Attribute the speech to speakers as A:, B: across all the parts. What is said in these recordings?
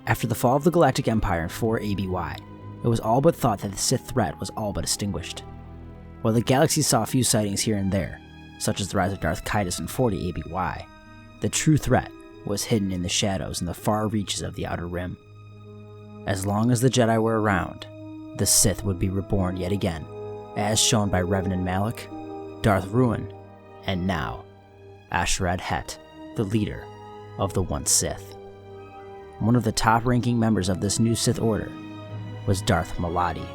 A: After the fall of the Galactic Empire in 4 ABY, it was all but thought that the Sith threat was all but extinguished. While the galaxy saw a few sightings here and there, such as the rise of Darth Caedus in 40 ABY, the true threat was hidden in the shadows in the far reaches of the Outer Rim. As long as the Jedi were around, the Sith would be reborn yet again, as shown by Revan Malak, Darth Ruin, and now, Ashrad Het, the leader of the One Sith. One of the top-ranking members of this new Sith Order was Darth Maladi.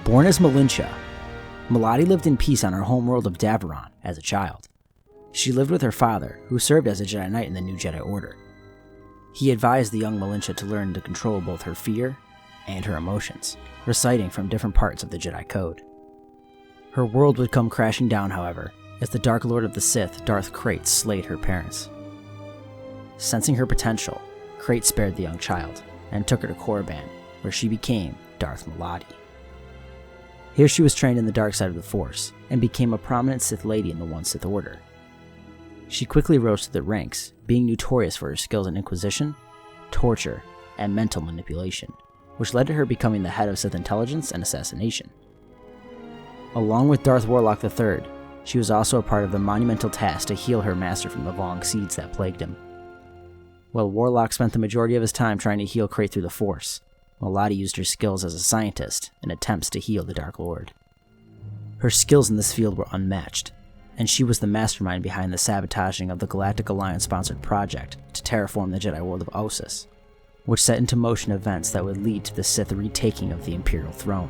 A: Born as Malincha, Maladi lived in peace on her homeworld of Daveron as a child. She lived with her father, who served as a Jedi Knight in the new Jedi Order. He advised the young Malincha to learn to control both her fear and her emotions, reciting from different parts of the Jedi Code. Her world would come crashing down, however, as the Dark Lord of the Sith, Darth Krayt, slayed her parents. Sensing her potential, Krayt spared the young child and took her to Korriban, where she became Darth Malati. Here she was trained in the dark side of the Force and became a prominent Sith lady in the One Sith Order. She quickly rose to the ranks, being notorious for her skills in Inquisition, torture, and mental manipulation, which led to her becoming the head of Sith intelligence and assassination. Along with Darth Warlock III, she was also a part of the monumental task to heal her master from the Vong seeds that plagued him. While Warlock spent the majority of his time trying to heal Krayt through the Force, Maladi used her skills as a scientist in attempts to heal the Dark Lord. Her skills in this field were unmatched, and she was the mastermind behind the sabotaging of the Galactic Alliance-sponsored project to terraform the Jedi world of Ossus, which set into motion events that would lead to the Sith retaking of the Imperial throne.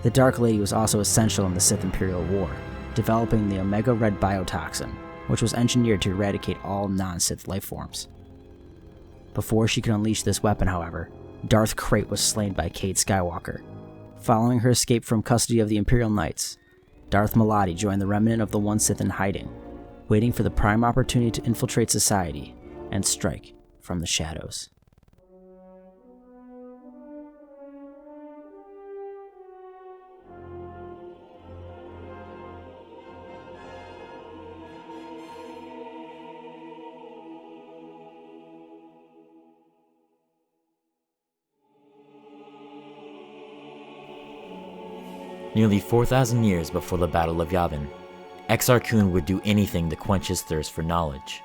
A: The Dark Lady was also essential in the Sith Imperial War, developing the Omega Red biotoxin, which was engineered to eradicate all non-Sith lifeforms. Before she could unleash this weapon, however, Darth Krayt was slain by Cade Skywalker. Following her escape from custody of the Imperial Knights, Darth Maladi joined the remnant of the One Sith in hiding, waiting for the prime opportunity to infiltrate society and strike from the shadows.
B: Nearly 4,000 years before the Battle of Yavin, Exar Kun would do anything to quench his thirst for knowledge.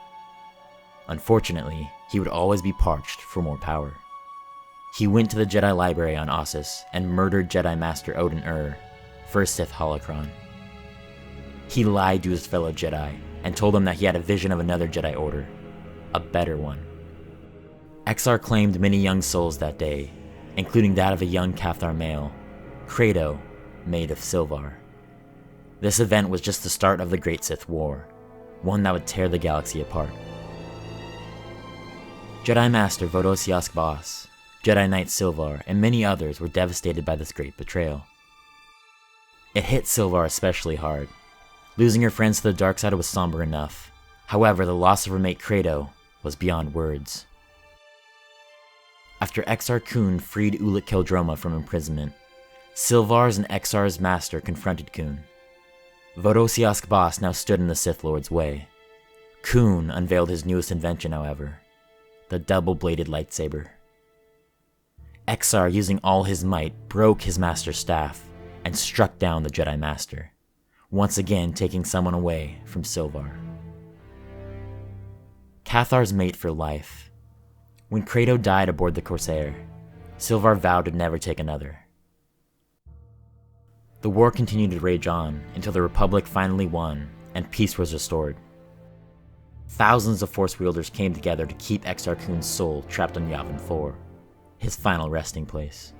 B: Unfortunately, he would always be parched for more power. He went to the Jedi Library on Ossus and murdered Jedi Master Odin first Sith holocron. He lied to his fellow Jedi and told them that he had a vision of another Jedi Order, a better one. Exar claimed many young souls that day, including that of a young Cathar male, Credo, made of Sylvar. This event was just the start of the Great Sith War, one that would tear the galaxy apart. Jedi Master Vodosiask Boss, Jedi Knight Sylvar, and many others were devastated by this great betrayal. It hit Sylvar especially hard. Losing her friends to the dark side was somber enough. However, the loss of her mate Credo was beyond words. After Exar Kun freed Ulic Qel-Droma from imprisonment, Sylvar's and Exar's master confronted Kun. Vodosiask Boss now stood in the Sith Lord's way. Kun unveiled his newest invention, however, the double-bladed lightsaber. Exar, using all his might, broke his master's staff and struck down the Jedi Master, once again taking someone away from Sylvar. Cathar's mate for life. When Credo died aboard the Corsair, Sylvar vowed to never take another. The war continued to rage on until the Republic finally won and peace was restored. Thousands of Force wielders came together to keep Exar Kun's soul trapped on Yavin 4, his final resting place.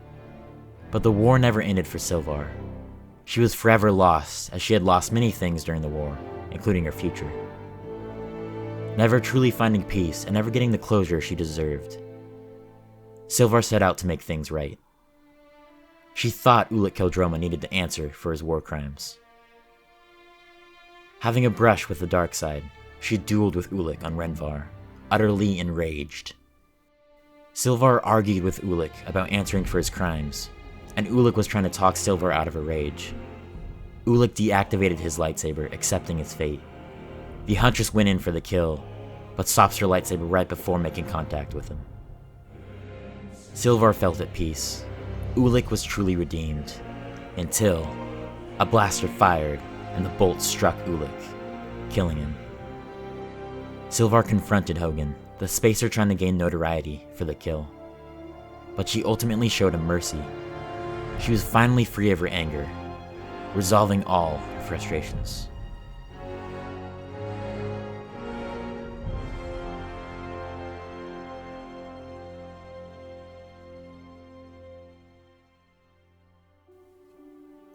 B: But the war never ended for Sylvar. She was forever lost, as she had lost many things during the war, including her future. Never truly finding peace and never getting the closure she deserved, Sylvar set out to make things right. She thought Ulic Qel-Droma needed to answer for his war crimes. Having a brush with the dark side, she dueled with Ulic on Renvar, utterly enraged. Sylvar argued with Ulic about answering for his crimes, and Ulic was trying to talk Sylvar out of her rage. Ulic deactivated his lightsaber, accepting his fate. The Huntress went in for the kill, but stops her lightsaber right before making contact with him. Sylvar felt at peace. Ulik was truly redeemed. Until a blaster fired and the bolt struck Ulik, killing him. Sylvar confronted Hogan, the spacer trying to gain notoriety for the kill. But she ultimately showed him mercy. She was finally free of her anger, resolving all her frustrations.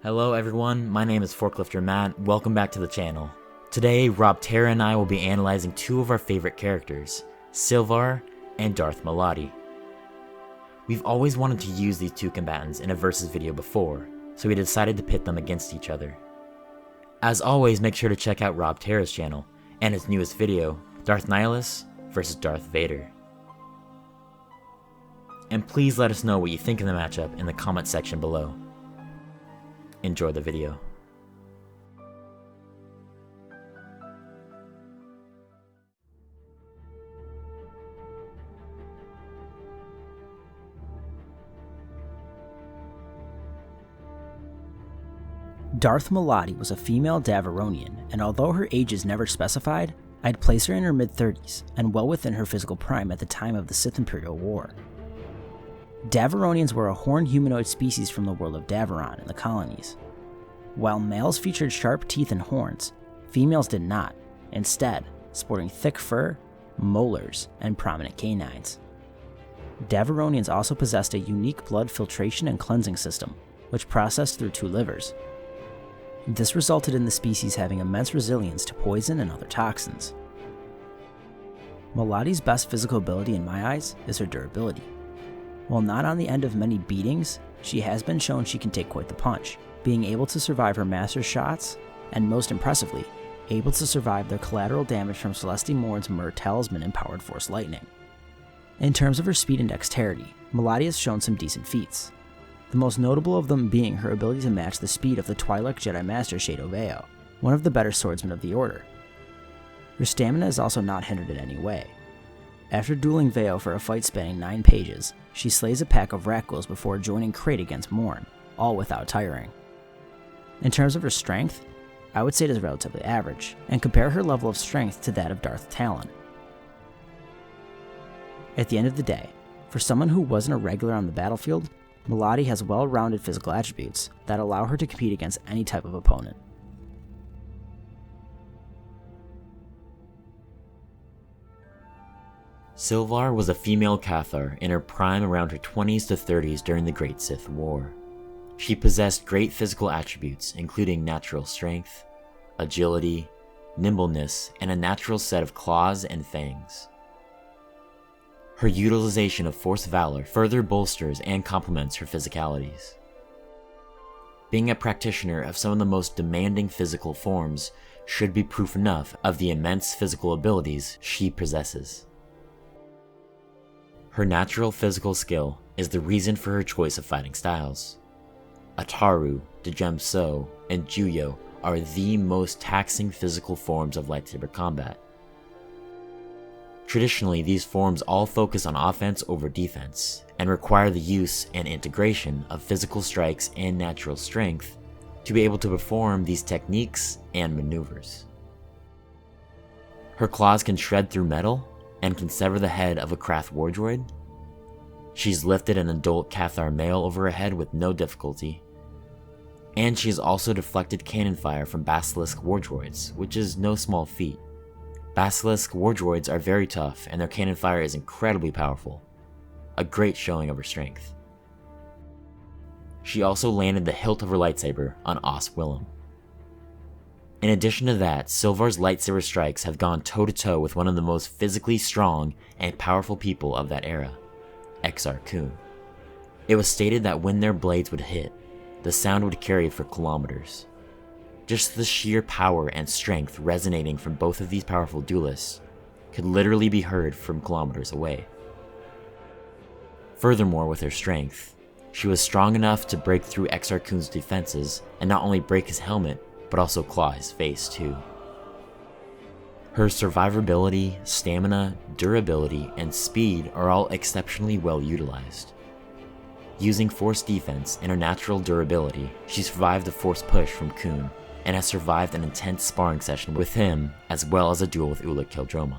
B: Hello everyone, my name is ForklifterMatt. Welcome back to the channel. Today, RobTerra and I will be analyzing two of our favorite characters, Sylvar and Darth Maladi. We've always wanted to use these two combatants in a versus video before, so we decided to pit them against each other. As always, make sure to check out RobTerra's channel and his newest video, Darth Nihilus vs Darth Vader. And please let us know what you think of the matchup in the comment section below. Enjoy the video.
A: Darth Maladi was a female Davaronian, and although her age is never specified, I'd place her in her mid-30s and well within her physical prime at the time of the Sith Imperial War. Davaronians were a horned humanoid species from the world of Davaron in the colonies. While males featured sharp teeth and horns, females did not, instead sporting thick fur, molars, and prominent canines. Davaronians also possessed a unique blood filtration and cleansing system, which processed through two livers. This resulted in the species having immense resilience to poison and other toxins. Maladi's best physical ability in my eyes is her durability. While not on the end of many beatings, she has been shown she can take quite the punch, being able to survive her master's shots, and most impressively, able to survive the collateral damage from Celesti Morn's Myrrh Talisman empowered Force Lightning. In terms of her speed and dexterity, Maladi has shown some decent feats, the most notable of them being her ability to match the speed of the Twi'lek Jedi Master Shadow Veo, one of the better swordsmen of the Order. Her stamina is also not hindered in any way. After dueling Veo for a fight spanning 9 pages, she slays a pack of Rakghouls before joining Crate against Morn, all without tiring. In terms of her strength, I would say it is relatively average, and compare her level of strength to that of Darth Talon. At the end of the day, for someone who wasn't a regular on the battlefield, Maladi has well-rounded physical attributes that allow her to compete against any type of opponent.
B: Sylvar was a female Cathar in her prime around her 20s to 30s during the Great Sith War. She possessed great physical attributes including natural strength, agility, nimbleness, and a natural set of claws and fangs. Her utilization of Force Valor further bolsters and complements her physicalities. Being a practitioner of some of the most demanding physical forms should be proof enough of the immense physical abilities she possesses. Her natural physical skill is the reason for her choice of fighting styles. Ataru, Djem So, and Juyo are the most taxing physical forms of lightsaber combat. Traditionally, these forms all focus on offense over defense, and require the use and integration of physical strikes and natural strength to be able to perform these techniques and maneuvers. Her claws can shred through metal, and can sever the head of a Krath wardroid. She's lifted an adult Cathar male over her head with no difficulty. And she has also deflected cannon fire from Basilisk wardroids, which is no small feat. Basilisk wardroids are very tough, and their cannon fire is incredibly powerful. A great showing of her strength. She also landed the hilt of her lightsaber on Os Willem. In addition to that, Sylvar's lightsaber strikes have gone toe-to-toe with one of the most physically strong and powerful people of that era, Exar Kun. It was stated that when their blades would hit, the sound would carry for kilometers. Just the sheer power and strength resonating from both of these powerful duelists could literally be heard from kilometers away. Furthermore, with her strength, she was strong enough to break through Exar Kun's defenses and not only break his helmet, but also claw his face too. Her survivability, stamina, durability, and speed are all exceptionally well utilized. Using Force defense and her natural durability, she survived the Force push from Kun, and has survived an intense sparring session with him, as well as a duel with Ulic Qel-Droma.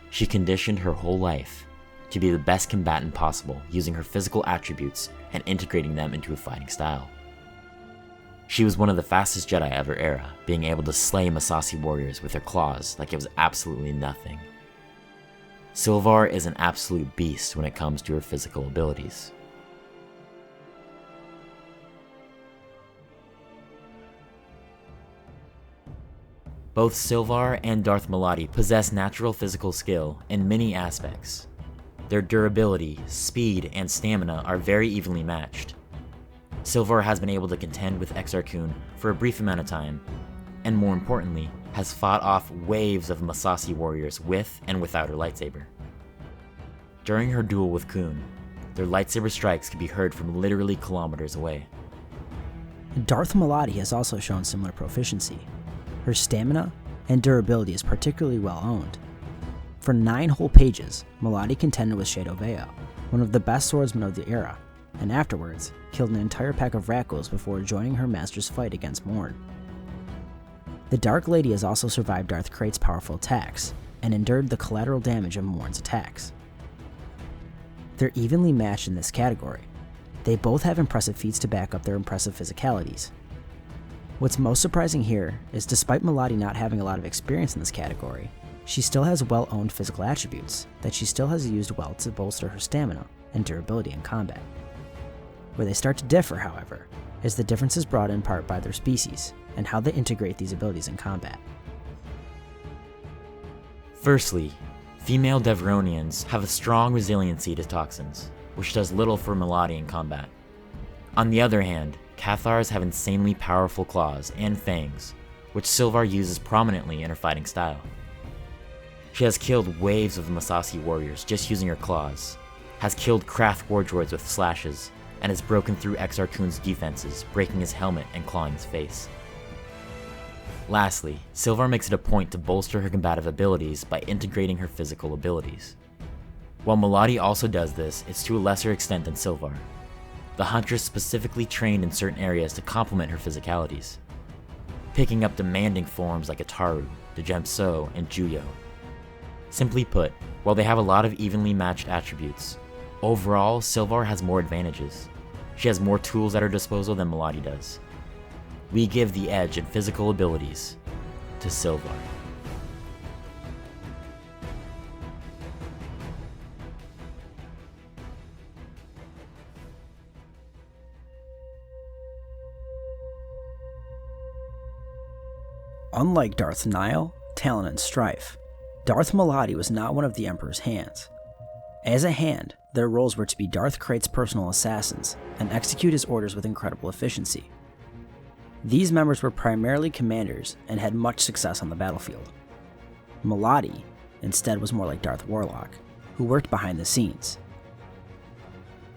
B: She conditioned her whole life to be the best combatant possible, using her physical attributes and integrating them into a fighting style. She was one of the fastest Jedi of her era, being able to slay Massassi warriors with her claws like it was absolutely nothing. Sylvar is an absolute beast when it comes to her physical abilities. Both Sylvar and Darth Malati possess natural physical skill in many aspects. Their durability, speed, and stamina are very evenly matched. Sylvar has been able to contend with Exar Kun for a brief amount of time, and more importantly, has fought off waves of Massassi warriors with and without her lightsaber. During her duel with Kun, their lightsaber strikes could be heard from literally kilometers away.
A: Darth Maladi has also shown similar proficiency. Her stamina and durability is particularly well owned. For 9 whole pages, Maladi contended with Shadow Veo, one of the best swordsmen of the era, and afterwards killed an entire pack of Rakghouls before joining her master's fight against Morn. The Dark Lady has also survived Darth Krayt's powerful attacks, and endured the collateral damage of Morn's attacks. They're evenly matched in this category. They both have impressive feats to back up their impressive physicalities. What's most surprising here is despite Maladi not having a lot of experience in this category, she still has well-owned physical attributes that she still has used well to bolster her stamina and durability in combat. Where they start to differ, however, is the differences brought in part by their species and how they integrate these abilities in combat.
B: Firstly, female Deveronians have a strong resiliency to toxins, which does little for Maladi in combat. On the other hand, Cathars have insanely powerful claws and fangs, which Sylvar uses prominently in her fighting style. She has killed waves of Massassi warriors just using her claws, has killed Krath wardroids with slashes, and has broken through Exar Kun's defenses, breaking his helmet and clawing his face. Lastly, Sylvar makes it a point to bolster her combative abilities by integrating her physical abilities. While Maladi also does this, it's to a lesser extent than Sylvar. The Huntress specifically trained in certain areas to complement her physicalities, picking up demanding forms like Ataru, Djemso, and Juyo. Simply put, while they have a lot of evenly matched attributes, overall Sylvar has more advantages. She has more tools at her disposal than Maladi does. We give the edge in physical abilities to Sylvar.
A: Unlike Darth Nihil, Talon, and Strife, Darth Maladi was not one of the Emperor's hands. As a hand, their roles were to be Darth Krayt's personal assassins and execute his orders with incredible efficiency. These members were primarily commanders and had much success on the battlefield. Maladi, instead, was more like Darth Warlock, who worked behind the scenes.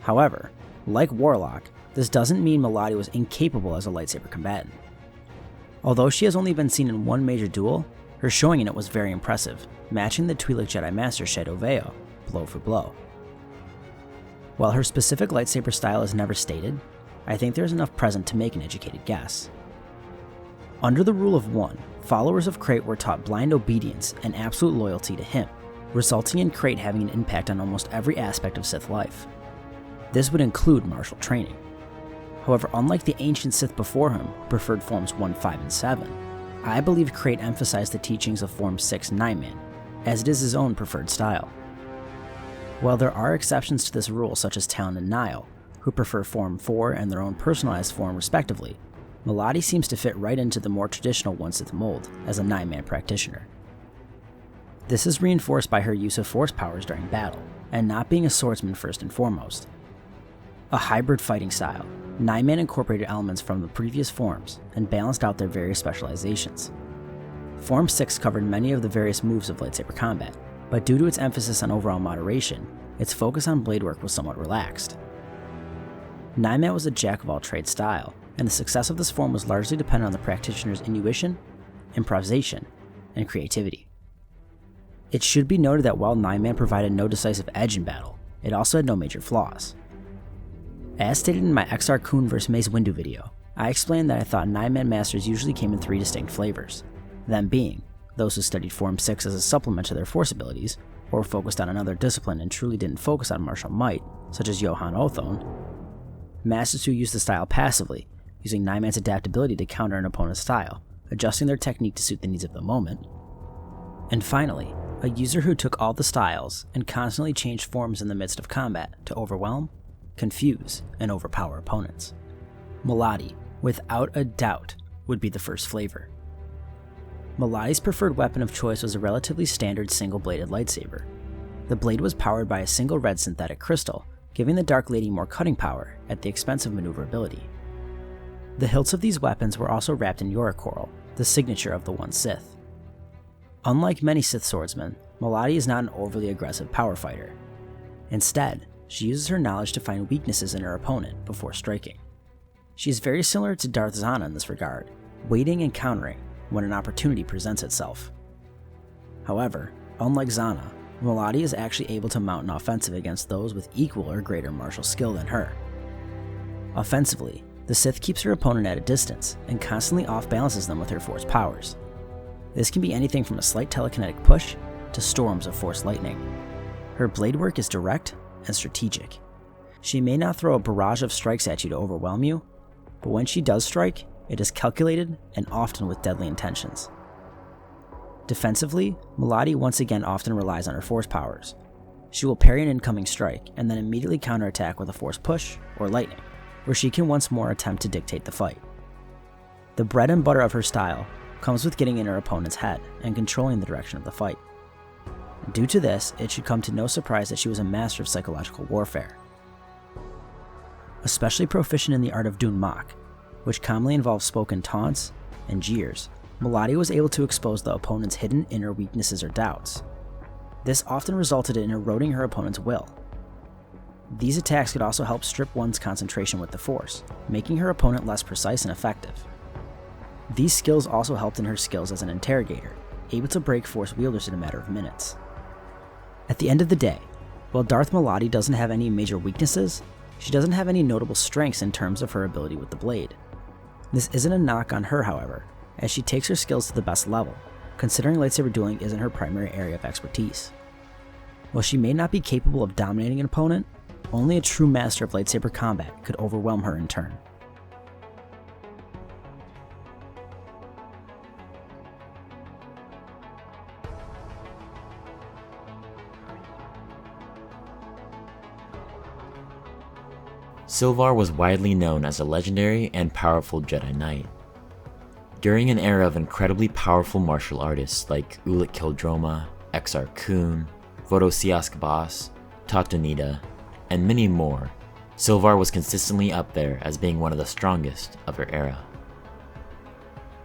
A: However, like Warlock, this doesn't mean Maladi was incapable as a lightsaber combatant. Although she has only been seen in one major duel, her showing in it was very impressive, matching the Twi'lek Jedi Master Shadow Veo, blow for blow. While her specific lightsaber style is never stated, I think there's enough present to make an educated guess. Under the rule of 1, followers of Krayt were taught blind obedience and absolute loyalty to him, resulting in Krayt having an impact on almost every aspect of Sith life. This would include martial training. However, unlike the ancient Sith before him, who preferred Forms 1, 5, and 7, I believe Krayt emphasized the teachings of Form 6 9-man, as it is his own preferred style. While there are exceptions to this rule such as Talon and Nihil, who prefer Form 4 and their own personalized form respectively, Maladi seems to fit right into the more traditional 1 Sith mold as a 9-man practitioner. This is reinforced by her use of Force powers during battle, and not being a swordsman first and foremost. A hybrid fighting style, 9-man incorporated elements from the previous forms and balanced out their various specializations. Form 6 covered many of the various moves of lightsaber combat, but due to its emphasis on overall moderation, its focus on blade work was somewhat relaxed. 9-man was a jack-of-all-trades style, and the success of this form was largely dependent on the practitioner's intuition, improvisation, and creativity. It should be noted that while 9-man provided no decisive edge in battle, it also had no major flaws. As stated in my XR Kun vs Mace Windu video, I explained that I thought 9-man masters usually came in 3 distinct flavors, them being those who studied Form 6 as a supplement to their Force abilities, or focused on another discipline and truly didn't focus on martial might, such as Johann Othone, masters who use the style passively, using 9-man's adaptability to counter an opponent's style, adjusting their technique to suit the needs of the moment, and finally, a user who took all the styles and constantly changed forms in the midst of combat to overwhelm, confuse, and overpower opponents. Maladi, without a doubt, would be the first flavor. Maladi's preferred weapon of choice was a relatively standard single-bladed lightsaber. The blade was powered by a single red synthetic crystal, giving the Dark Lady more cutting power at the expense of maneuverability. The hilts of these weapons were also wrapped in Yorick coral, the signature of the one Sith. Unlike many Sith swordsmen, Maladi is not an overly aggressive power fighter. Instead, she uses her knowledge to find weaknesses in her opponent before striking. She is very similar to Darth Zana in this regard, waiting and countering when an opportunity presents itself. However, unlike Zana, Maladi is actually able to mount an offensive against those with equal or greater martial skill than her. Offensively, the Sith keeps her opponent at a distance and constantly off-balances them with her Force powers. This can be anything from a slight telekinetic push to storms of Force lightning. Her blade work is direct and strategic. She may not throw a barrage of strikes at you to overwhelm you, but when she does strike, it is calculated and often with deadly intentions. Defensively, Maladi once again often relies on her Force powers. She will parry an incoming strike and then immediately counterattack with a Force push or lightning, where she can once more attempt to dictate the fight. The bread and butter of her style comes with getting in her opponent's head and controlling the direction of the fight. Due to this, it should come to no surprise that she was a master of psychological warfare. Especially proficient in the art of Dun Mak, which commonly involves spoken taunts and jeers, Maladi was able to expose the opponent's hidden inner weaknesses or doubts. This often resulted in eroding her opponent's will. These attacks could also help strip one's concentration with the Force, making her opponent less precise and effective. These skills also helped in her skills as an interrogator, able to break Force wielders in a matter of minutes. At the end of the day, while Darth Malati doesn't have any major weaknesses, she doesn't have any notable strengths in terms of her ability with the blade. This isn't a knock on her, however, as she takes her skills to the best level, considering lightsaber dueling isn't her primary area of expertise. While she may not be capable of dominating an opponent, only a true master of lightsaber combat could overwhelm her in turn.
B: Sylvar was widely known as a legendary and powerful Jedi Knight. During an era of incredibly powerful martial artists like Ulic Qel-Droma, Exar Kun, Vodosiask Bas, Tatanida, and many more, Sylvar was consistently up there as being one of the strongest of her era.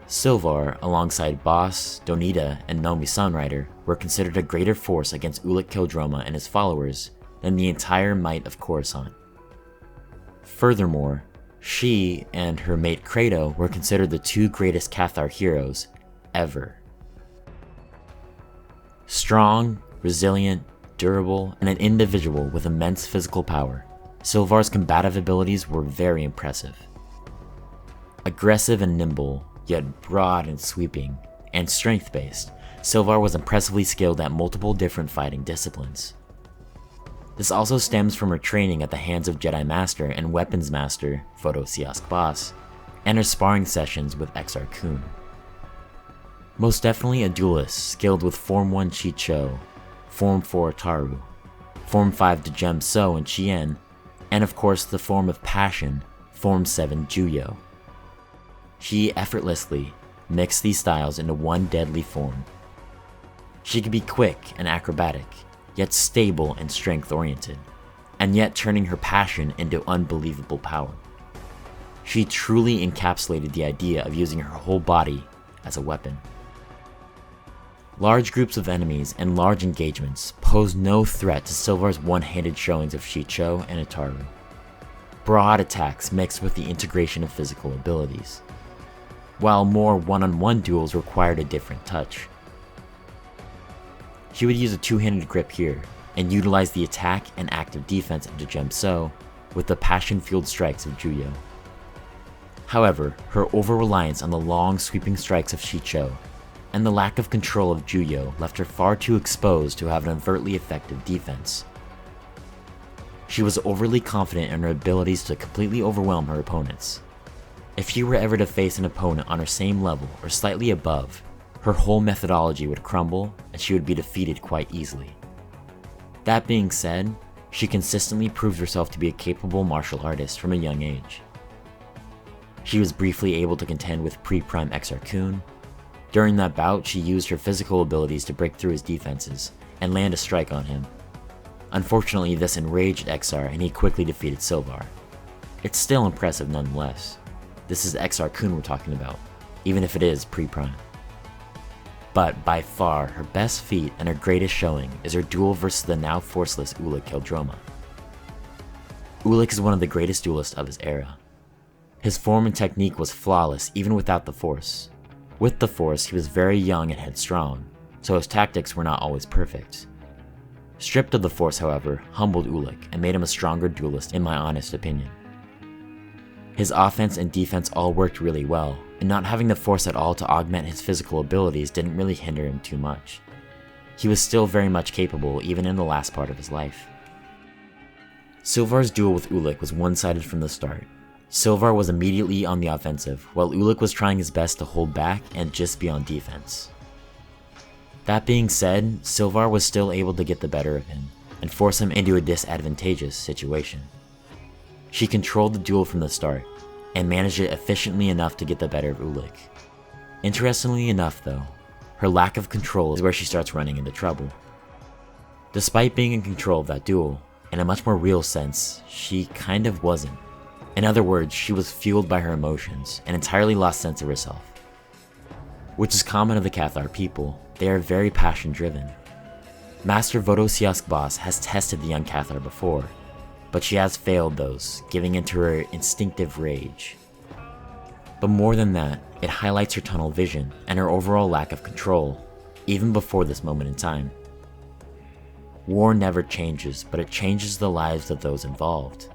B: Sylvar, alongside Bas, Donida, and Nomi Sunrider, were considered a greater force against Ulic Qel-Droma and his followers than the entire might of Coruscant. Furthermore, she and her mate Credo were considered the 2 greatest Cathar heroes ever. Strong, resilient, durable, and an individual with immense physical power, Sylvar's combative abilities were very impressive. Aggressive and nimble, yet broad and sweeping, and strength-based, Sylvar was impressively skilled at multiple different fighting disciplines. This also stems from her training at the hands of Jedi Master and Weapons Master Vodosiask Bas, and her sparring sessions with Exar Kun. Most definitely a duelist skilled with Form 1 Chi Cho, Form 4 Taru, Form 5 Dejem So and Chien, and of course the form of passion, Form 7 Juyo. She effortlessly mixed these styles into one deadly form. She could be quick and acrobatic, yet stable and strength-oriented, and yet turning her passion into unbelievable power. She truly encapsulated the idea of using her whole body as a weapon. Large groups of enemies and large engagements pose no threat to Sylvar's one-handed showings of Shicho and Ataru. Broad attacks mixed with the integration of physical abilities, while more one-on-one duels required a different touch. She would use a 2-handed grip here, and utilize the attack and active defense of Dejem So, with the passion-fueled strikes of Juyo. However, her over-reliance on the long sweeping strikes of Shicho and the lack of control of Juyo left her far too exposed to have an overtly effective defense. She was overly confident in her abilities to completely overwhelm her opponents. If she were ever to face an opponent on her same level or slightly above, her whole methodology would crumble and she would be defeated quite easily. That being said, she consistently proved herself to be a capable martial artist from a young age. She was briefly able to contend with pre-prime Exar Kun. During that bout, she used her physical abilities to break through his defenses and land a strike on him. Unfortunately, this enraged Exar and he quickly defeated Sylvar. It's still impressive nonetheless. This is Exar Kun we're talking about, even if it is pre-prime. But by far, her best feat and her greatest showing is her duel versus the now forceless Ulic Qel-Droma. Ulic is one of the greatest duelists of his era. His form and technique was flawless even without the Force. With the Force, he was very young and headstrong, so his tactics were not always perfect. Stripped of the Force, however, humbled Ulic and made him a stronger duelist in my honest opinion. His offense and defense all worked really well, and not having the Force at all to augment his physical abilities didn't really hinder him too much. He was still very much capable even in the last part of his life. Sylvar's duel with Ulic was one-sided from the start. Sylvar was immediately on the offensive, while Ulic was trying his best to hold back and just be on defense. That being said, Sylvar was still able to get the better of him, and force him into a disadvantageous situation. She controlled the duel from the start, and managed it efficiently enough to get the better of Ulic. Interestingly enough though, her lack of control is where she starts running into trouble. Despite being in control of that duel, in a much more real sense, she kind of wasn't. In other words, she was fueled by her emotions, and entirely lost sense of herself. Which is common of the Cathar people, they are very passion driven. Master Vodosiask Boss has tested the young Cathar before, but she has failed those, giving into her instinctive rage. But more than that, it highlights her tunnel vision and her overall lack of control, even before this moment in time. War never changes, but it changes the lives of those involved.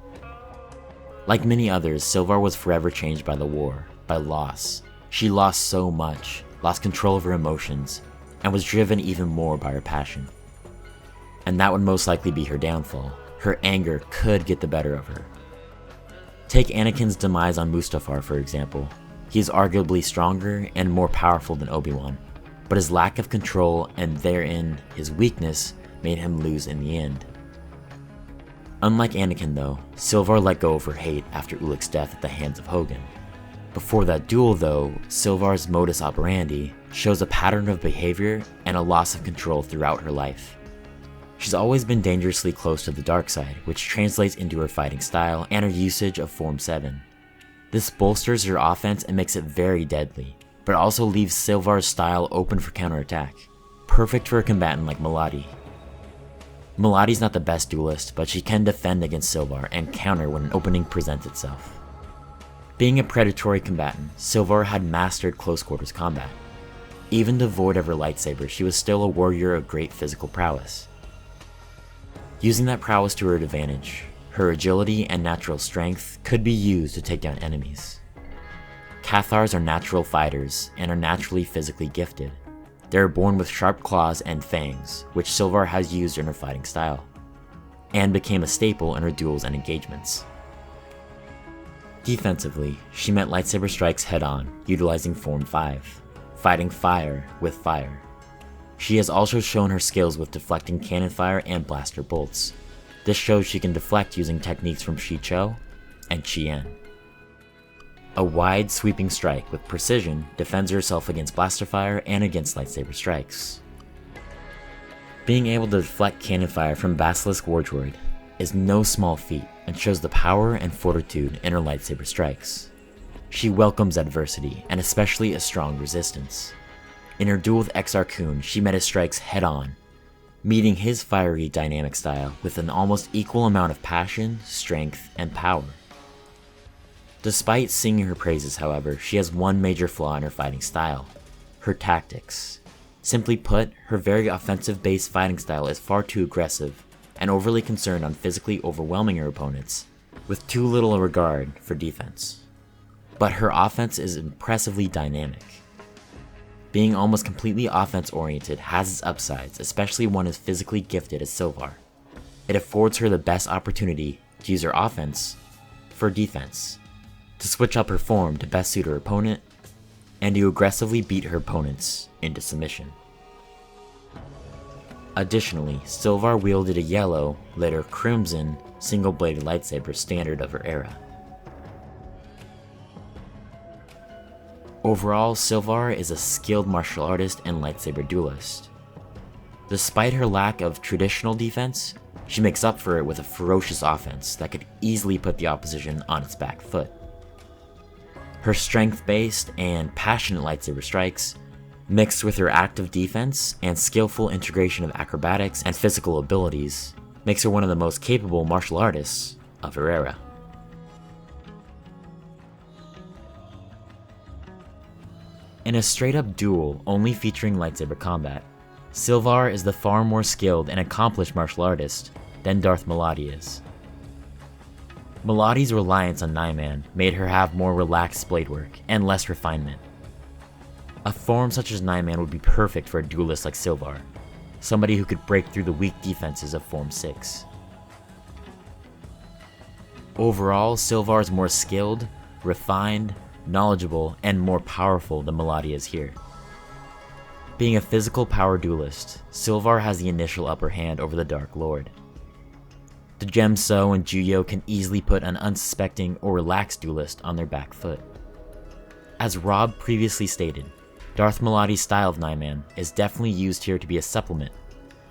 B: Like many others, Sylvar was forever changed by the war, by loss. She lost so much, lost control of her emotions, and was driven even more by her passion. And that would most likely be her downfall. Her anger could get the better of her. Take Anakin's demise on Mustafar for example. He is arguably stronger and more powerful than Obi-Wan, but his lack of control and therein his weakness made him lose in the end. Unlike Anakin though, Sylvar let go of her hate after Ulic's death at the hands of Hogun. Before that duel though, Sylvar's modus operandi shows a pattern of behavior and a loss of control throughout her life. She's always been dangerously close to the dark side, which translates into her fighting style and her usage of Form 7. This bolsters her offense and makes it very deadly, but also leaves Sylvar's style open for counterattack, perfect for a combatant like Maladi. Maladi's not the best duelist, but she can defend against Sylvar and counter when an opening presents itself. Being a predatory combatant, Sylvar had mastered close quarters combat. Even devoid of her lightsaber, she was still a warrior of great physical prowess. Using that prowess to her advantage, her agility and natural strength could be used to take down enemies. Cathars are natural fighters and are naturally physically gifted. They are born with sharp claws and fangs, which Sylvar has used in her fighting style, and became a staple in her duels and engagements. Defensively, she met lightsaber strikes head-on, utilizing Form 5, fighting fire with fire. She has also shown her skills with deflecting cannon fire and blaster bolts. This shows she can deflect using techniques from Shicho and Chien. A wide, sweeping strike with precision defends herself against blaster fire and against lightsaber strikes. Being able to deflect cannon fire from Basilisk Wardroid is no small feat and shows the power and fortitude in her lightsaber strikes. She welcomes adversity and especially a strong resistance. In her duel with Exar Kun, she met his strikes head-on, meeting his fiery dynamic style with an almost equal amount of passion, strength, and power. Despite singing her praises, however, she has one major flaw in her fighting style: her tactics. Simply put, her very offensive-based fighting style is far too aggressive and overly concerned on physically overwhelming her opponents, with too little regard for defense. But her offense is impressively dynamic. Being almost completely offense-oriented has its upsides, especially one as physically gifted as Sylvar. It affords her the best opportunity to use her offense for defense, to switch up her form to best suit her opponent, and to aggressively beat her opponents into submission. Additionally, Sylvar wielded a yellow, later crimson, single-bladed lightsaber standard of her era. Overall, Sylvar is a skilled martial artist and lightsaber duelist. Despite her lack of traditional defense, she makes up for it with a ferocious offense that could easily put the opposition on its back foot. Her strength-based and passionate lightsaber strikes, mixed with her active defense and skillful integration of acrobatics and physical abilities, makes her one of the most capable martial artists of her era. In a straight-up duel only featuring lightsaber combat, Sylvar is the far more skilled and accomplished martial artist than Darth Malati is. Maladi's reliance on Nyman made her have more relaxed blade work and less refinement. A form such as Nyman would be perfect for a duelist like Sylvar, somebody who could break through the weak defenses of Form 6. Overall, Sylvar is more skilled, refined, knowledgeable, and more powerful than Malati is here. Being a physical power duelist, Sylvar has the initial upper hand over the Dark Lord. The Gemso and Juyo can easily put an unsuspecting or relaxed duelist on their back foot. As Rob previously stated, Darth Maladi's style of Nyman is definitely used here to be a supplement,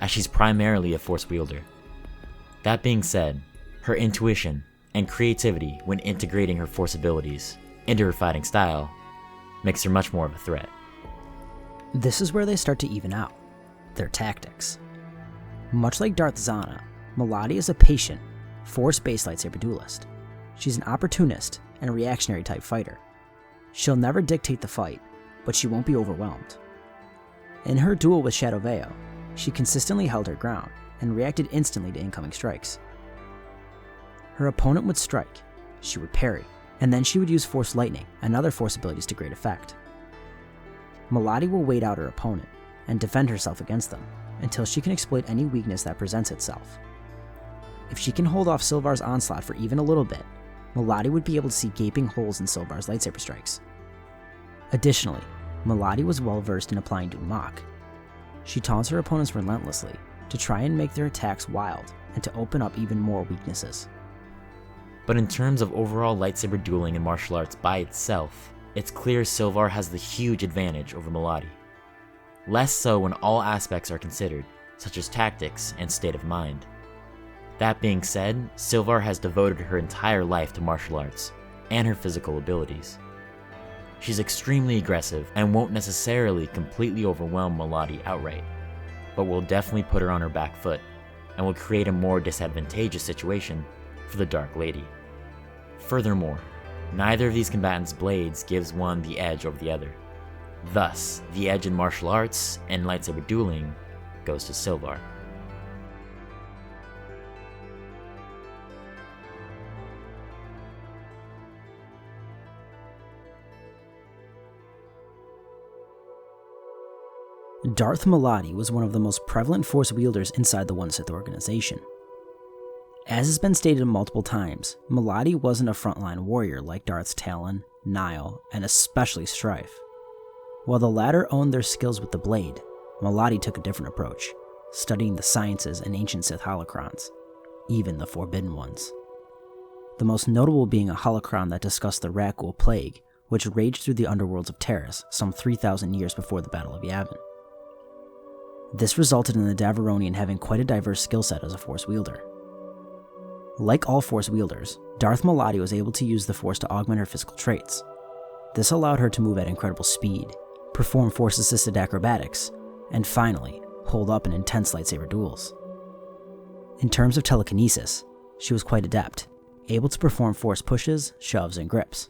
B: as she's primarily a Force wielder. That being said, her intuition and creativity when integrating her Force abilities into her fighting style makes her much more of a threat.
A: This is where they start to even out their tactics. Much like Darth Zana, Maladi is a patient, Force-based lightsaber duelist. She's an opportunist and a reactionary type fighter. She'll never dictate the fight, but she won't be overwhelmed. In her duel with Shadow Veo, she consistently held her ground and reacted instantly to incoming strikes. Her opponent would strike, she would parry, and then she would use Force Lightning and other Force abilities to great effect. Maladi will wait out her opponent and defend herself against them until she can exploit any weakness that presents itself. If she can hold off Sylvar's onslaught for even a little bit, Maladi would be able to see gaping holes in Sylvar's lightsaber strikes. Additionally, Maladi was well versed in applying dual mach. She taunts her opponents relentlessly to try and make their attacks wild and to open up even more weaknesses.
B: But in terms of overall lightsaber dueling and martial arts by itself, it's clear Sylvar has the huge advantage over Maladi. Less so when all aspects are considered, such as tactics and state of mind. That being said, Sylvar has devoted her entire life to martial arts and her physical abilities. She's extremely aggressive and won't necessarily completely overwhelm Maladi outright, but will definitely put her on her back foot and will create a more disadvantageous situation for the Dark Lady. Furthermore, neither of these combatants' blades gives one the edge over the other. Thus, the edge in martial arts and lightsaber dueling goes to Sylvar.
A: Darth Malati was one of the most prevalent Force wielders inside the One Sith organization. As has been stated multiple times, Malati wasn't a frontline warrior like Darths Talon, Nile, and especially Strife. While the latter owned their skills with the blade, Malati took a different approach, studying the sciences and ancient Sith holocrons, even the forbidden ones. The most notable being a holocron that discussed the Rakghoul Plague, which raged through the underworlds of Terra some 3,000 years before the Battle of Yavin. This resulted in the Davaronian having quite a diverse skill set as a Force wielder. Like all Force wielders, Darth Maladi was able to use the Force to augment her physical traits. This allowed her to move at incredible speed, perform Force-assisted acrobatics, and finally, hold up in intense lightsaber duels. In terms of telekinesis, she was quite adept, able to perform Force pushes, shoves, and grips.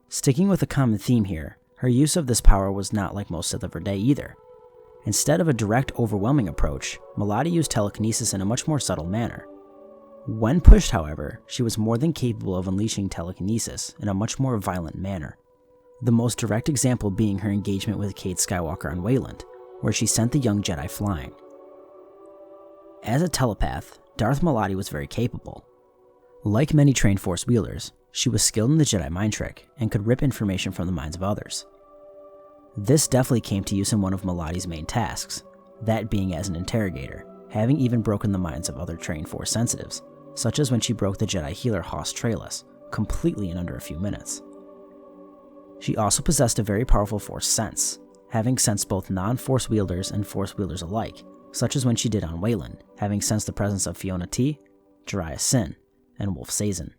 A: Sticking with a common theme here, her use of this power was not like most Sith of her day either. Instead of a direct, overwhelming approach, Maladi used telekinesis in a much more subtle manner. When pushed, however, she was more than capable of unleashing telekinesis in a much more violent manner. The most direct example being her engagement with Cade Skywalker on Wayland, where she sent the young Jedi flying. As a telepath, Darth Malati was very capable. Like many trained Force wielders, she was skilled in the Jedi mind trick and could rip information from the minds of others. This definitely came to use in one of Maladi's main tasks, that being as an interrogator, having even broken the minds of other trained Force sensitives, such as when she broke the Jedi healer Hoss Traylis, completely in under a few minutes. She also possessed a very powerful Force sense, having sensed both non-Force wielders and Force wielders alike, such as when she did on Wayland, having sensed the presence of Fiona T, Jariah Sin, and Wolf Sazin.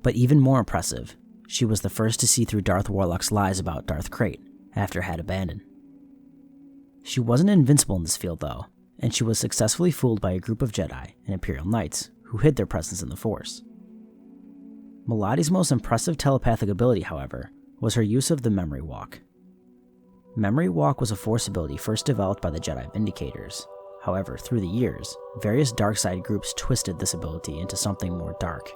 A: But even more impressive, she was the first to see through Darth Warlock's lies about Darth Krayt, after Had abandoned. She wasn't invincible in this field though, and she was successfully fooled by a group of Jedi and Imperial Knights who hid their presence in the Force. Maladi's most impressive telepathic ability, however, was her use of the Memory Walk. Memory Walk was a Force ability first developed by the Jedi Vindicators. However, through the years, various dark side groups twisted this ability into something more dark.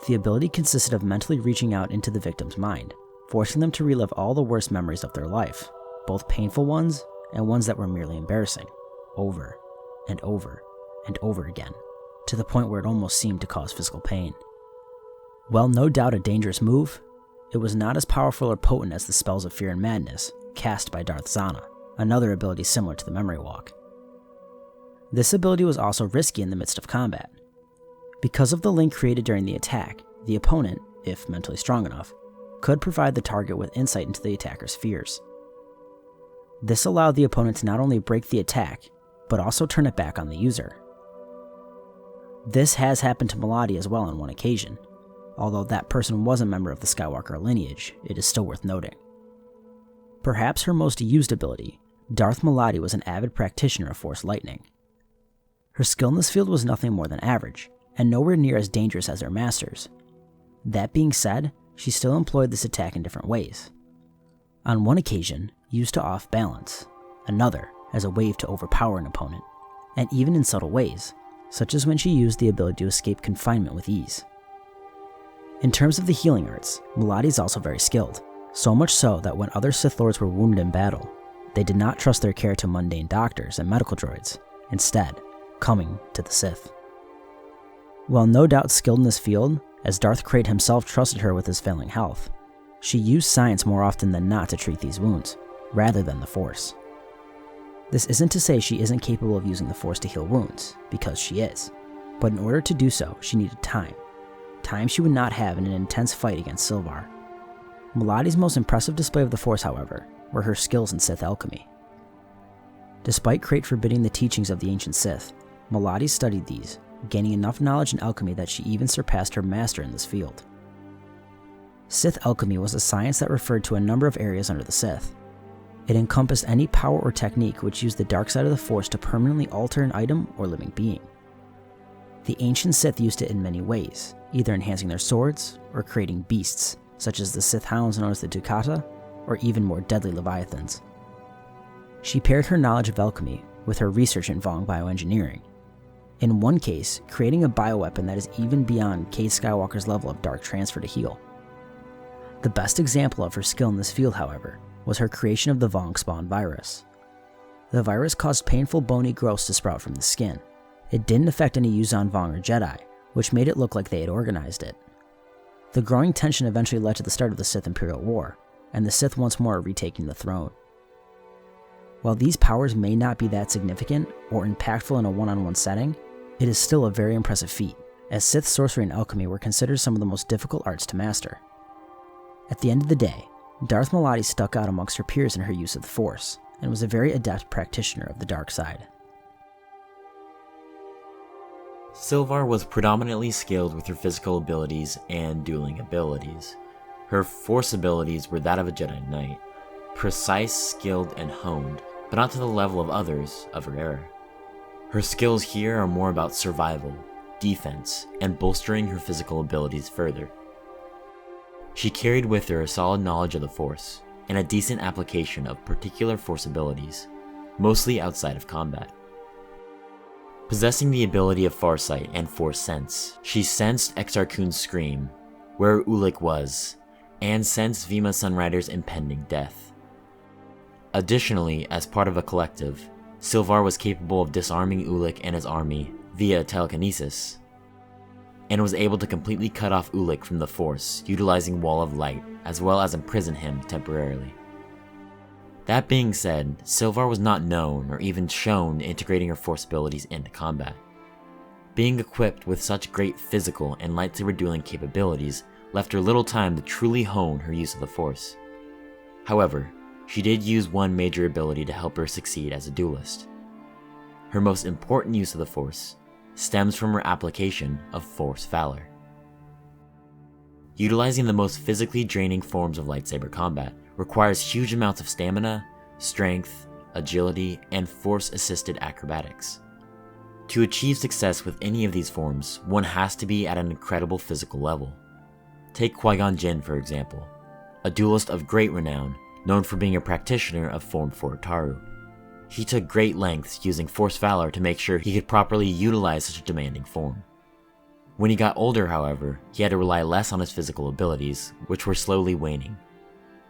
A: The ability consisted of mentally reaching out into the victim's mind, forcing them to relive all the worst memories of their life, both painful ones and ones that were merely embarrassing, over and over and over again, to the point where it almost seemed to cause physical pain. While no doubt a dangerous move, it was not as powerful or potent as the spells of Fear and Madness cast by Darth Zana, another ability similar to the Memory Walk. This ability was also risky in the midst of combat. Because of the link created during the attack, the opponent, if mentally strong enough, could provide the target with insight into the attacker's fears. This allowed the opponent to not only break the attack, but also turn it back on the user. This has happened to Maladi as well on one occasion. Although that person was a member of the Skywalker lineage, it is still worth noting. Perhaps her most used ability, Darth Malati was an avid practitioner of Force Lightning. Her skill in this field was nothing more than average, and nowhere near as dangerous as her masters. That being said, she still employed this attack in different ways. On one occasion, used to off balance, another as a wave to overpower an opponent, and even in subtle ways, such as when she used the ability to escape confinement with ease. In terms of the healing arts, Maladi is also very skilled, so much so that when other Sith Lords were wounded in battle, they did not trust their care to mundane doctors and medical droids, instead, coming to the Sith. While no doubt skilled in this field, as Darth Krayt himself trusted her with his failing health, she used science more often than not to treat these wounds, rather than the Force. This isn't to say she isn't capable of using the Force to heal wounds, because she is, but in order to do so, she needed time she would not have in an intense fight against Sylvar. Maladi's most impressive display of the Force, however, were her skills in Sith alchemy. Despite Krayt forbidding the teachings of the ancient Sith, Maladi studied these, gaining enough knowledge in alchemy that she even surpassed her master in this field. Sith alchemy was a science that referred to a number of areas under the Sith. It encompassed any power or technique which used the dark side of the Force to permanently alter an item or living being. The ancient Sith used it in many ways, either enhancing their swords or creating beasts, such as the Sith hounds known as the Ducata, or even more deadly leviathans. She paired her knowledge of alchemy with her research in Vong bioengineering. In one case, creating a bioweapon that is even beyond Cade Skywalker's level of dark transfer to heal. The best example of her skill in this field, however, was her creation of the Vong spawn virus. The virus caused painful bony growths to sprout from the skin. It didn't affect any Yuuzhan Vong or Jedi, which made it look like they had organized it. The growing tension eventually led to the start of the Sith Imperial War, and the Sith once more retaking the throne. While these powers may not be that significant or impactful in a one-on-one setting, it is still a very impressive feat, as Sith sorcery and alchemy were considered some of the most difficult arts to master. At the end of the day, Darth Malati stuck out amongst her peers in her use of the Force, and was a very adept practitioner of the dark side.
B: Sylvar was predominantly skilled with her physical abilities and dueling abilities. Her Force abilities were that of a Jedi Knight, precise, skilled, and honed, but not to the level of others of her era. Her skills here are more about survival, defense, and bolstering her physical abilities further. She carried with her a solid knowledge of the Force, and a decent application of particular Force abilities, mostly outside of combat. Possessing the ability of Farsight and Force Sense, she sensed Exar Kun's scream, where Ulik was, and sensed Vima Sunrider's impending death. Additionally, as part of a collective, Sylvar was capable of disarming Ulik and his army via telekinesis, and was able to completely cut off Ulik from the Force, utilizing Wall of Light, as well as imprison him temporarily. That being said, Sylvar was not known or even shown integrating her Force abilities into combat. Being equipped with such great physical and lightsaber dueling capabilities left her little time to truly hone her use of the Force. However, she did use one major ability to help her succeed as a duelist. Her most important use of the Force stems from her application of Force Valor. Utilizing the most physically draining forms of lightsaber combat requires huge amounts of stamina, strength, agility, and Force-assisted acrobatics. To achieve success with any of these forms, one has to be at an incredible physical level. Take Qui-Gon Jinn for example, a duelist of great renown, known for being a practitioner of Form 4 Taru. He took great lengths using Force Valor to make sure he could properly utilize such a demanding form. When he got older, however, he had to rely less on his physical abilities, which were slowly waning.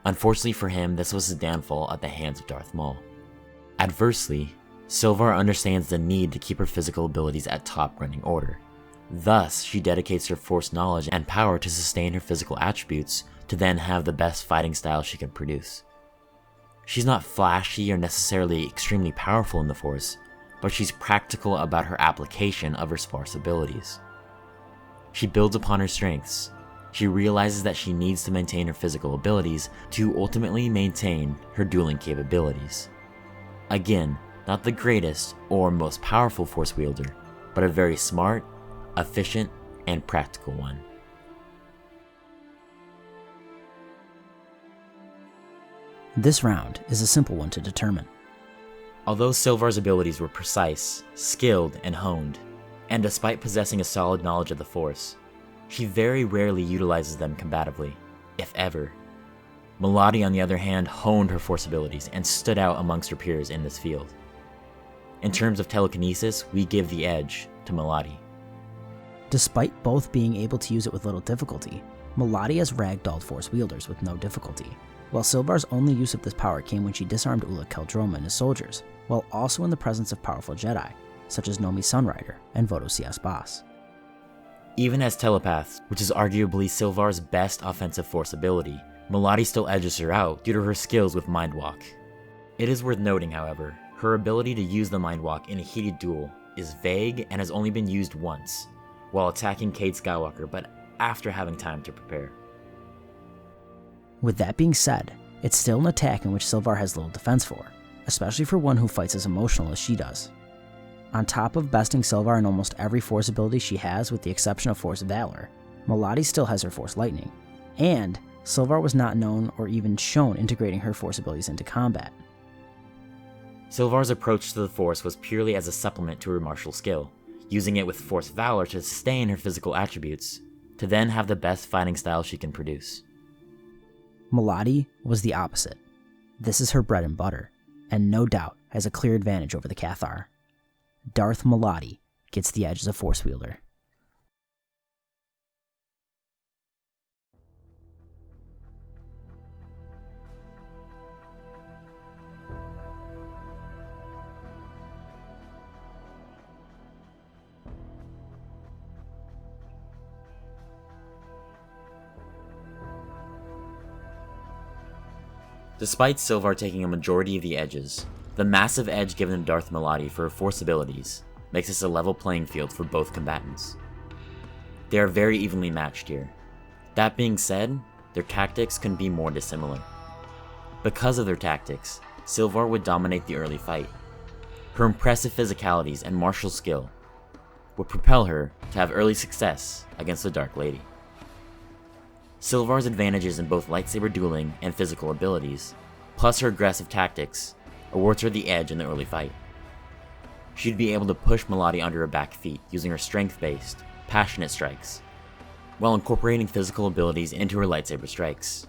B: Unfortunately for him, this was his downfall at the hands of Darth Maul. Adversely, Sylvar understands the need to keep her physical abilities at top running order. Thus, she dedicates her Force knowledge and power to sustain her physical attributes to then have the best fighting style she can produce. She's not flashy or necessarily extremely powerful in the Force, but she's practical about her application of her sparse abilities. She builds upon her strengths. She realizes that she needs to maintain her physical abilities to ultimately maintain her dueling capabilities. Again, not the greatest or most powerful Force wielder, but a very smart, efficient, and practical one.
A: This round is a simple one to determine.
B: Although Sylvar's abilities were precise, skilled, and honed, and despite possessing a solid knowledge of the Force, she very rarely utilizes them combatively, if ever. Maladi, on the other hand, honed her Force abilities and stood out amongst her peers in this field. In terms of telekinesis, we give the edge to Maladi.
A: Despite both being able to use it with little difficulty, Maladi has ragdolled Force wielders with no difficulty, while Sylvar's only use of this power came when she disarmed Ulik Qel-Droma and his soldiers, while also in the presence of powerful Jedi, such as Nomi Sunrider and Voto Sias Boss.
B: Even as telepath, which is arguably Sylvar's best offensive Force ability, Maladi still edges her out due to her skills with Mind Walk. It is worth noting, however, her ability to use the Mind Walk in a heated duel is vague and has only been used once, while attacking Cade Skywalker, but after having time to prepare.
A: With that being said, it's still an attack in which Sylvar has little defense for, especially for one who fights as emotional as she does. On top of besting Sylvar in almost every Force ability she has with the exception of Force Valor, Maladi still has her Force Lightning, and Sylvar was not known or even shown integrating her Force abilities into combat.
B: Sylvar's approach to the Force was purely as a supplement to her martial skill, using it with Force Valor to sustain her physical attributes, to then have the best fighting style she can produce.
A: Maladi was the opposite. This is her bread and butter, and no doubt has a clear advantage over the Cathar. Darth Malati gets the edge as a Force wielder.
B: Despite Sylvar taking a majority of the edges, the massive edge given to Darth Malati for her Force abilities makes this a level playing field for both combatants. They are very evenly matched here. That being said, their tactics can be more dissimilar. Because of their tactics, Sylvar would dominate the early fight. Her impressive physicalities and martial skill would propel her to have early success against the Dark Lady. Sylvar's advantages in both lightsaber dueling and physical abilities, plus her aggressive tactics, awards her the edge in the early fight. She'd be able to push Malati under her back feet using her strength-based, passionate strikes, while incorporating physical abilities into her lightsaber strikes.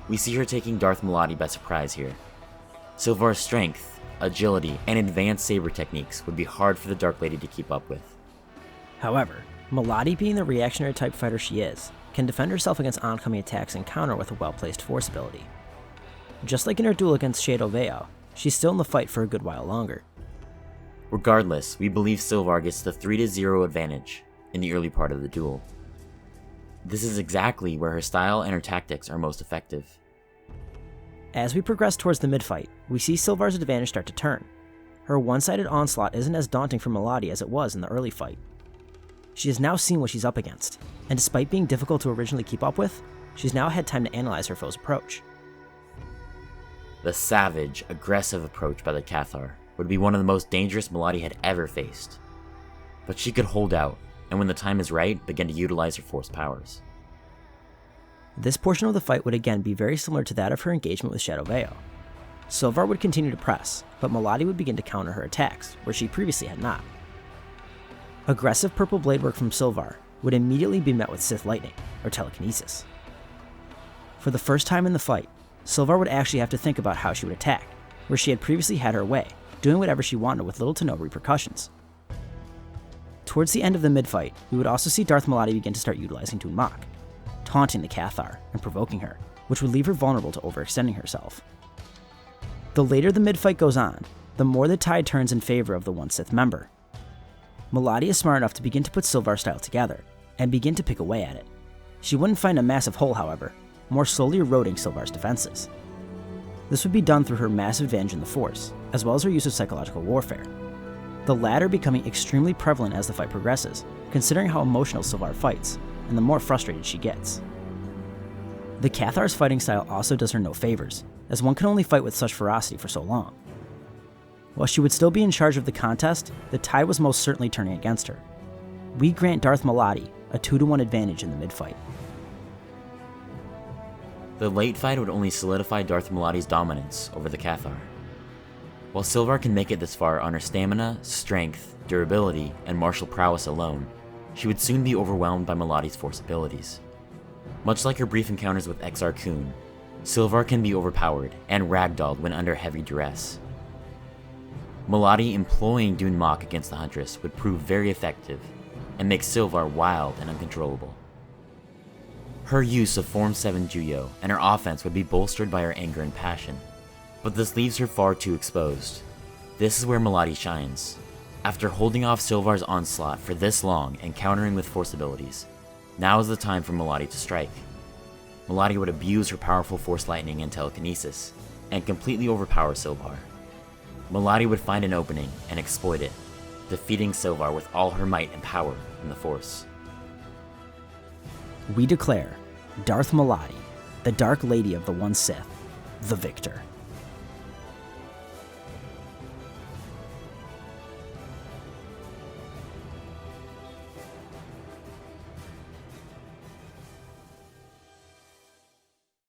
B: We see her taking Darth Malati by surprise here. Sylvar's strength, agility, and advanced saber techniques would be hard for the Dark Lady to keep up with.
A: However, Maladi, being the reactionary type fighter she is, can defend herself against oncoming attacks and counter with a well-placed force ability. Just like in her duel against Shadow Veo, she's still in the fight for a good while longer.
B: Regardless, we believe Sylvar gets the 3-0 advantage in the early part of the duel. This is exactly where her style and her tactics are most effective.
A: As we progress towards the mid-fight, we see Sylvar's advantage start to turn. Her one-sided onslaught isn't as daunting for Maladi as it was in the early fight. She has now seen what she's up against, and despite being difficult to originally keep up with, she's now had time to analyze her foe's approach.
B: The savage, aggressive approach by the Cathar would be one of the most dangerous Maladi had ever faced. But she could hold out, and when the time is right, begin to utilize her force powers.
A: This portion of the fight would again be very similar to that of her engagement with Shadow Veo. Sylvar would continue to press, but Maladi would begin to counter her attacks, where she previously had not. Aggressive purple blade work from Sylvar would immediately be met with Sith lightning, or telekinesis. For the first time in the fight, Sylvar would actually have to think about how she would attack, where she had previously had her way, doing whatever she wanted with little to no repercussions. Towards the end of the mid-fight, we would also see Darth Malati begin to start utilizing Dune Mach, taunting the Cathar and provoking her, which would leave her vulnerable to overextending herself. The later the mid-fight goes on, the more the tide turns in favor of the one Sith member. Maladi is smart enough to begin to put Sylvar's style together, and begin to pick away at it. She wouldn't find a massive hole, however, more slowly eroding Sylvar's defenses. This would be done through her massive advantage in the Force, as well as her use of psychological warfare, the latter becoming extremely prevalent as the fight progresses, considering how emotional Sylvar fights, and the more frustrated she gets. The Cathar's fighting style also does her no favors, as one can only fight with such ferocity for so long. While she would still be in charge of the contest, the tide was most certainly turning against her. We grant Darth Maladi a 2-1 advantage in the mid-fight.
B: The late fight would only solidify Darth Maladi's dominance over the Cathar. While Sylvar can make it this far on her stamina, strength, durability, and martial prowess alone, she would soon be overwhelmed by Maladi's force abilities. Much like her brief encounters with Exar Kun, Sylvar can be overpowered and ragdolled when under heavy duress. Maladi employing Dune Mach against the Huntress would prove very effective, and make Sylvar wild and uncontrollable. Her use of Form 7 Juyo and her offense would be bolstered by her anger and passion, but this leaves her far too exposed. This is where Maladi shines. After holding off Sylvar's onslaught for this long and countering with force abilities, now is the time for Maladi to strike. Maladi would abuse her powerful force lightning and telekinesis, and completely overpower Sylvar. Maladi would find an opening and exploit it, defeating Sylvar with all her might and power in the Force.
A: We declare Darth Maladi, the Dark Lady of the One Sith, the victor.